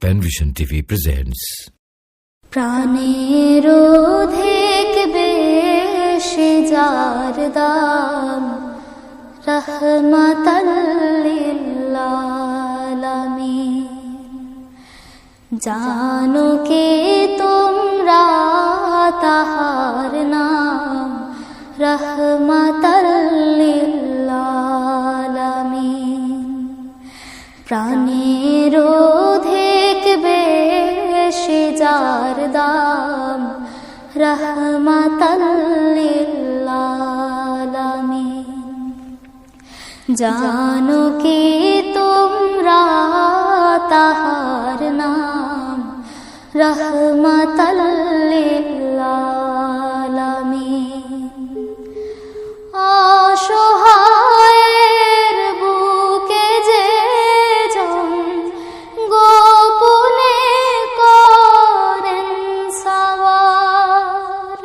Penvision TV presents প্রাণের অধিক বেশি যার দাম রহমাতাল লিল আলামিন। জানো কে তোমরা তাহার নাম রহমাতাল লিল আলামিন। প্রাণের অধিক বেশি যার দাম রহমাতাল লিল আলামিন। জানো কি তোমরা তাহার নাম রহমাতাল লিল আলামিন। অসহায়ের বুকে যে জন গোপনে করেন সওয়ার,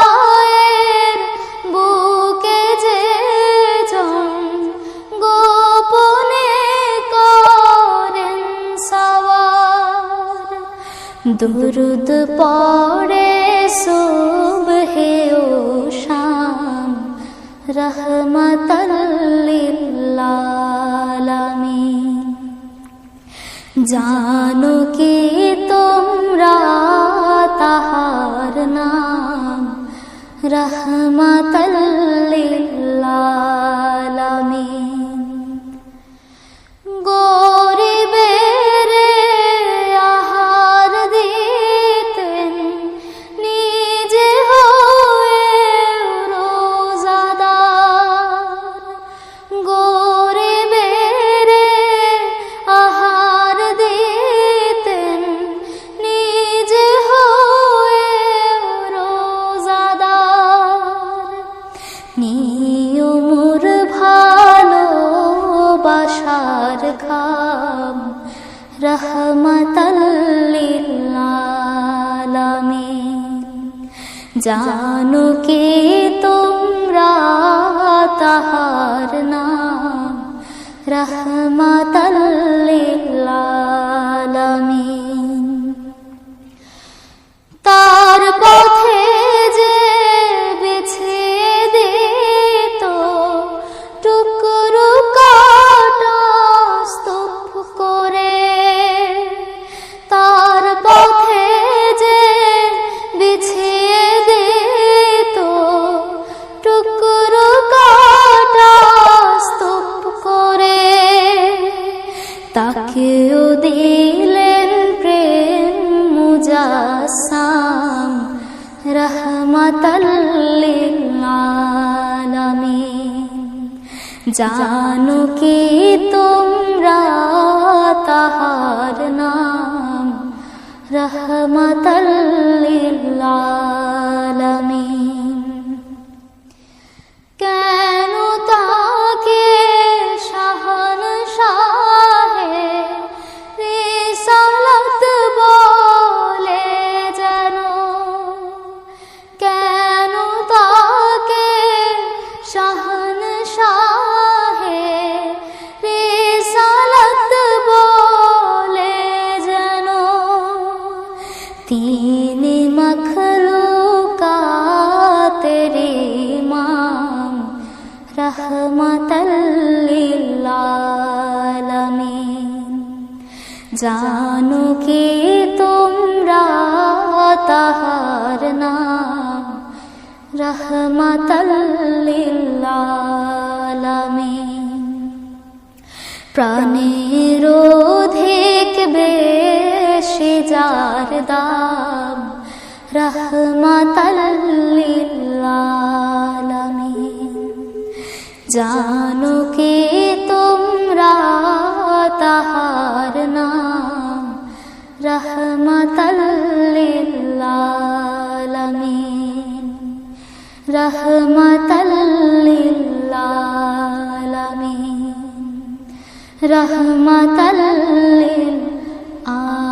অসহায়ের বুকে যে জন গোপনে করেন সওয়ার। দুরুদ পড়ে সুবহে ও শাম রহমাতাল লিল আলামিন। জানো কি তোমরা তাহার নাম রহমাতাল লিল আলামিন। গরিবের আহার দিতেন নিজে হয়ে রোজাদার। গরিবের আহার দিতেন নিজে হয়ে রোজাদার। নিয়মুর ভালোবাসার খাম রহমাতাল লিল আলামিন। জানো কি তোমরা তাহার নাম রহমাতাল লিল আলামিন। তার পথে যে বিছিয়ে দিত টুকরো কাটা স্তূপ করে, তার পথে যে বিছিয়ে দিত টুকরো কাটা স্তূপ করে, তাকেও দিলেন প্রেম মুজাসসাম রহমাতাল লিল আলামিন। জানো কি তোমরা তাহার নাম রহমাতাল লিল আলামিন। কেন তাকে শাহনশাহে রিসালাত বলে যেন, কেন তাকে শাহনশাহে রিসালাত বলে যেন। তিনি মখলুকাতের ইমাম রহমাতাল লিল আলামিন। জানো কি তোমরা তাহার নাম রহমাতাল লিল আলামিন। প্রাণের অধিক বেশি যার দাম রহমাতাল লিল আলামিন। জানো কি তোমরা তাহার নাম রহমাতাল লিল আলামিন। রহমাতাল লিল আলামিন। রহমাতাল লিল আলামিন।